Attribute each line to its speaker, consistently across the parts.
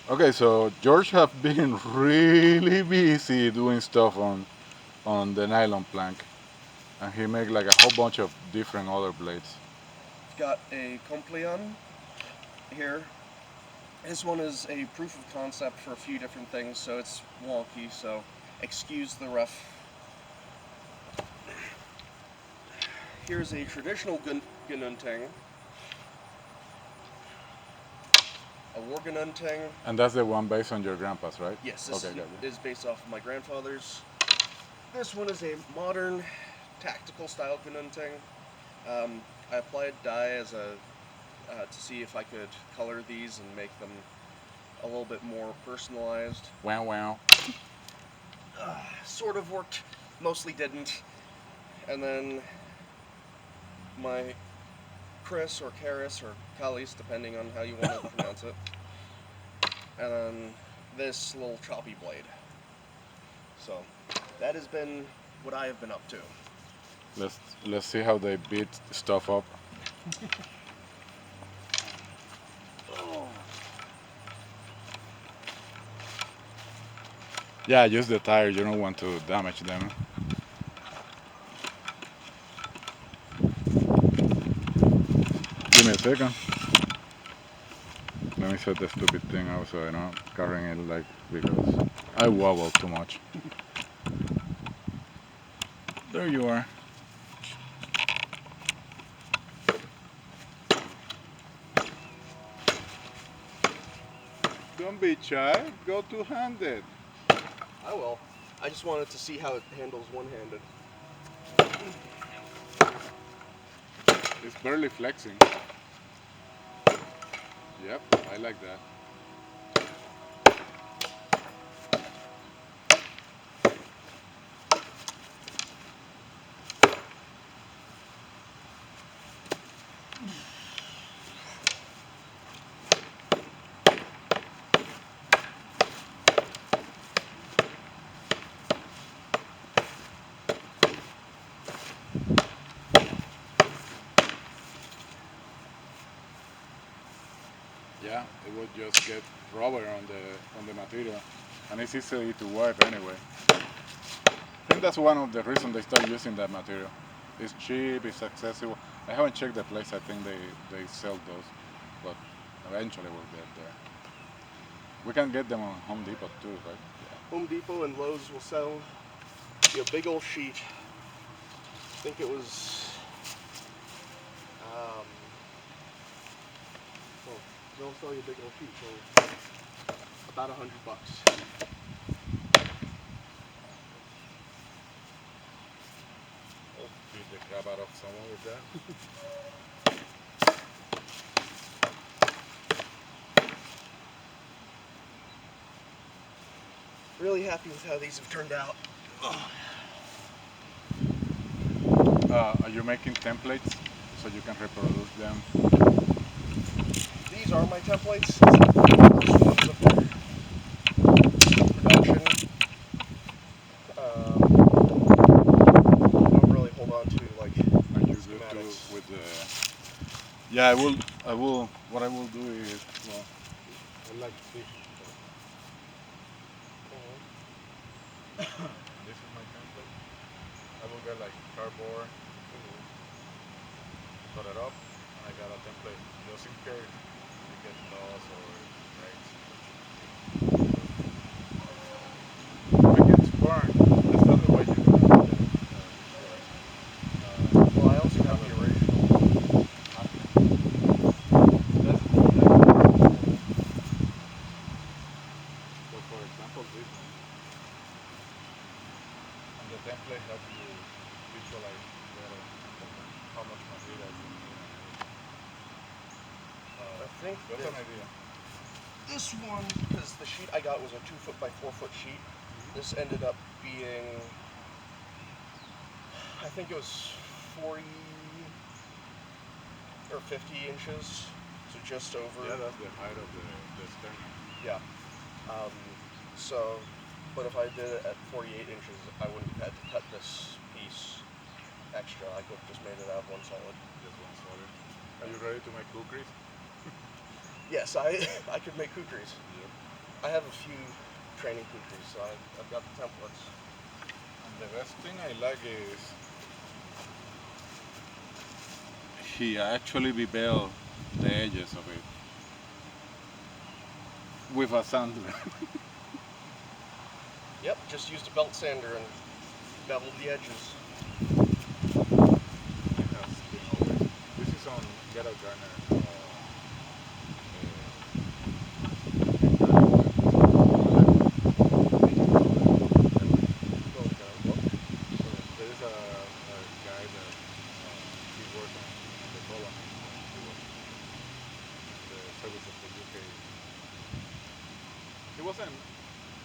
Speaker 1: Okay, so George have been really busy doing stuff on the nylon plank, and he make like a whole bunch of different other blades.
Speaker 2: Got a Compleon here. This one is a proof of concept for a few different things, so it's wonky, so excuse the rough. Here's a traditional Gununting, a Warganunting.
Speaker 1: And that's the one based on your grandpa's, right?
Speaker 2: Yes, this
Speaker 1: Okay, got you.
Speaker 2: is based off of my grandfather's. This one is a modern tactical style Gununting. I applied dye as a to see if I could color these and make them a little bit more personalized.
Speaker 1: Wow, wow.
Speaker 2: Sort of worked, mostly didn't. And then my Chris or Karis or Kalis, depending on how you want to pronounce it. And then this little choppy blade. So that has been what I have been up to.
Speaker 1: Let's let's see how they beat stuff up.
Speaker 2: Oh.
Speaker 1: Yeah, use the tire. You don't want to damage them. Give me a second. Let me set the stupid thing out so I'm not carrying it like because I wobble too much. There you are. Don't be shy. Go two-handed.
Speaker 2: I will. I just wanted to see how it handles one-handed.
Speaker 1: It's barely flexing. Yep, I like that. Yeah, it would just get rubber on the material, and it's easy to wipe anyway. I think that's one of the reasons they start using that material. It's cheap, it's accessible. I haven't checked the place. I think they sell those, but eventually we'll get there. We can get them on Home Depot too, right?
Speaker 2: Home Depot and Lowe's will sell you a big old sheet. I think it was, well, they'll sell you a big old sheet for about $100.
Speaker 1: Oh, beat the crap out of someone with that.
Speaker 2: Really happy with how these have turned out.
Speaker 1: Are you making templates so you can reproduce them?
Speaker 2: These are my templates. This one's a production. Don't really hold on to like
Speaker 1: Are you good to
Speaker 2: schematics.
Speaker 1: with the? Yeah, I will. I will. What I will do is, well, I like fish. So this is my template. I will get like cardboard, cut it up, and I got a template just in case it gets lost or breaks. If it gets burned, that's not the way you're gonna destroy.
Speaker 2: Well, I also
Speaker 1: You
Speaker 2: have
Speaker 1: have a
Speaker 2: the original.
Speaker 1: that's the so for example this one and the template helps you visualize better how much material you need and everything.
Speaker 2: I think
Speaker 1: That's
Speaker 2: that
Speaker 1: an idea.
Speaker 2: this one, because the sheet I got was a 2 foot by 4 foot sheet. This ended up being, I think it was 40 or 50 inches, so just over.
Speaker 1: Yeah, that's the height of the sternum.
Speaker 2: Yeah. Um, so, but if I did it at 48 inches, I wouldn't have had to cut this piece extra. I could have just made it out of one solid.
Speaker 1: Just one solid. Are you ready to make cookies?
Speaker 2: Yes, I I could make kukris.
Speaker 1: Yep.
Speaker 2: I have a few training pieces, so I've got the templates.
Speaker 1: And the best thing I like is he actually beveled the edges of it with a sander.
Speaker 2: Yep, just used a belt sander and beveled the edges.
Speaker 1: This is on Ghetto Garner. There is a guy that he worked on the colony. He was the service of the UK. He wasn't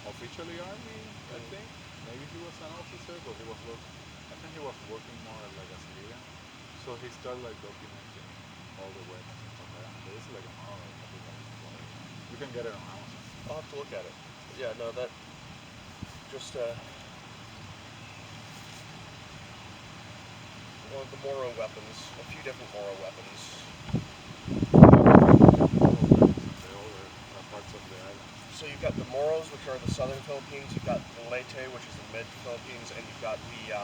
Speaker 1: officially army, I think. Maybe he was an officer, but he was I think he was working more like a civilian. So he started like documenting all the weapons and stuff like that. There is like a model of it. You can get it on Amazon.
Speaker 2: I'll have to look at it. Yeah, no, that just one of the Moro weapons, a few different Moro weapons.
Speaker 1: The other parts of the island.
Speaker 2: So you've got the Moros, which are the southern Philippines, you've got the Leyte, which is the mid-Philippines, and you've got the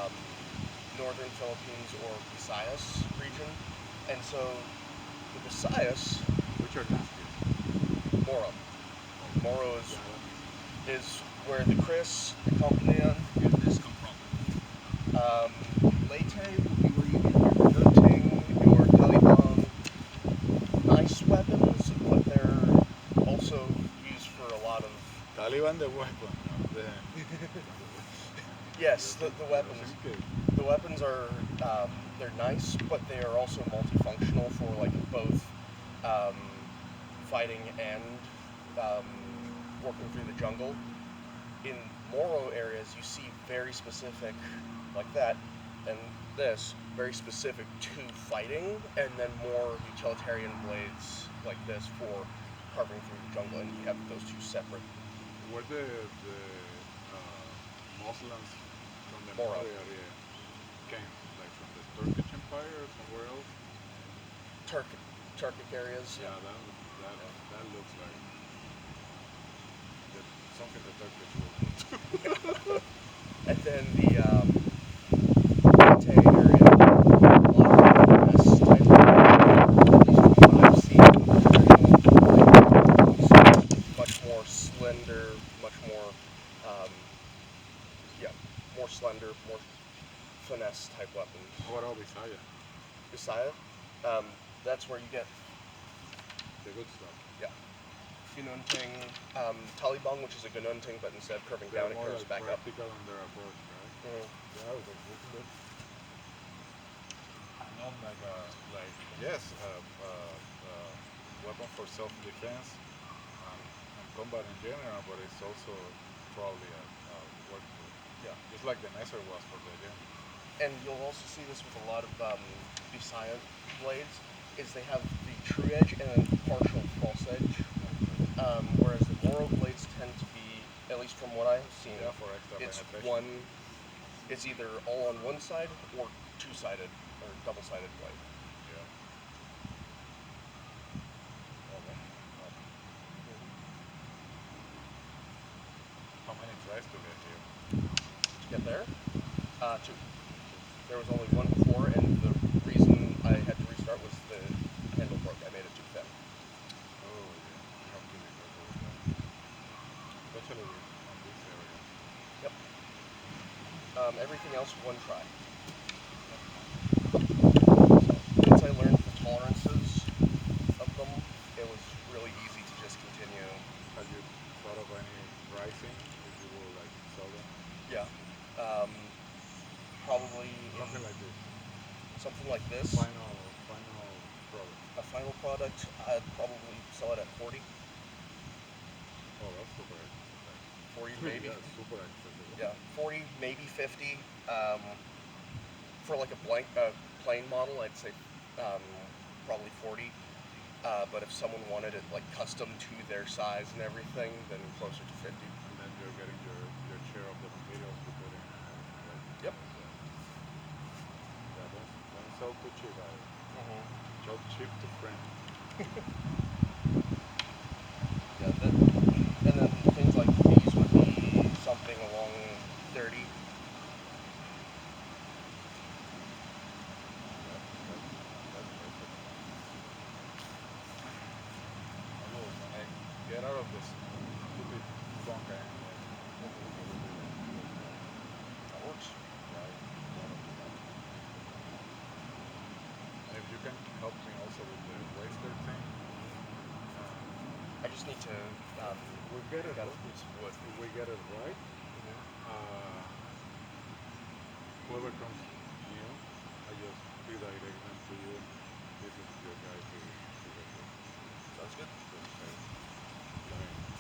Speaker 2: northern Philippines or Visayas region. And so the Visayas,
Speaker 1: Which are nasty.
Speaker 2: Moro. Moro is where the Chris, the Companion, and this come from. Leyte will be where you get your gunting, your Taliban, nice weapons, but they're also used for a lot of...
Speaker 1: Taliban the weapon.
Speaker 2: Yes, the weapons. The weapons are, they're nice, but they are also multifunctional for like both fighting and working through the jungle. In Moro areas, you see very specific, like that, and this, very specific to fighting, and then more utilitarian blades like this for carving through the jungle, and you have those two separate.
Speaker 1: Where the Muslims from the
Speaker 2: Moro.
Speaker 1: Moro area came, like from the Turkish Empire or somewhere else?
Speaker 2: Turkic areas.
Speaker 1: Yeah, that looks like something the Turkish will do.
Speaker 2: And then the Leyte area, a lot of this type of, at least from what I've seen, much more slender, much more, more slender, more finesse type weapons.
Speaker 1: What about Bisaya?
Speaker 2: Bisaya, that's where you get,
Speaker 1: The good stuff.
Speaker 2: yeah, Gununting, Taliban, which is a Gununting, but instead of curving
Speaker 1: They're
Speaker 2: down, it
Speaker 1: more
Speaker 2: curves
Speaker 1: like
Speaker 2: back up.
Speaker 1: practical in their approach, right? Yeah, that's good. Not like yes, weapon for self-defense and combat in general, but it's also probably a work tool.
Speaker 2: Yeah.
Speaker 1: Just like the Messer was for the gym.
Speaker 2: And you'll also see this with a lot of Bisaya blades, is they have the true edge and then partial false edge, whereas the Moro blades tend to be, at least from what I've seen,
Speaker 1: Yeah, for extra
Speaker 2: it's
Speaker 1: penetration.
Speaker 2: it's either all on one side or two-sided or double-sided blade.
Speaker 1: Yeah. Okay. How many tries to get here?
Speaker 2: To get there, two. There was only one before, and the reason I had to restart was the handle broke. I made it too thin.
Speaker 1: Oh yeah, you have to be careful with that. Especially on this area.
Speaker 2: Yep. Everything else, one try. Once I learned the tolerances of them, it was really easy to just continue.
Speaker 1: Have you thought of any pricing if you will like sell them?
Speaker 2: Yeah. Probably
Speaker 1: Something like this.
Speaker 2: something like this.
Speaker 1: Final product.
Speaker 2: A final product, I'd probably sell it at 40.
Speaker 1: Oh, that's super accessible.
Speaker 2: 40 maybe.
Speaker 1: Yeah, super accessible.
Speaker 2: Yeah, 40, maybe 50. For like a plain model, I'd say probably 40. But if someone wanted it like custom to their size and everything, then closer to 50.
Speaker 1: And then you're getting your share of the materials to put in. Right?
Speaker 2: Yep.
Speaker 1: Yeah, don't sell too cheap. Sell cheap to friends.
Speaker 2: Yeah, and then
Speaker 1: of this stupid bunker.
Speaker 2: That works.
Speaker 1: And if you can help me also with the waster thing.
Speaker 2: I just need to.
Speaker 1: We get it.
Speaker 2: Got a piece of wood.
Speaker 1: If we get it right, whoever comes new, I just redirect them to you. This is your guy to get this.
Speaker 2: Sounds good.
Speaker 1: Just say, like,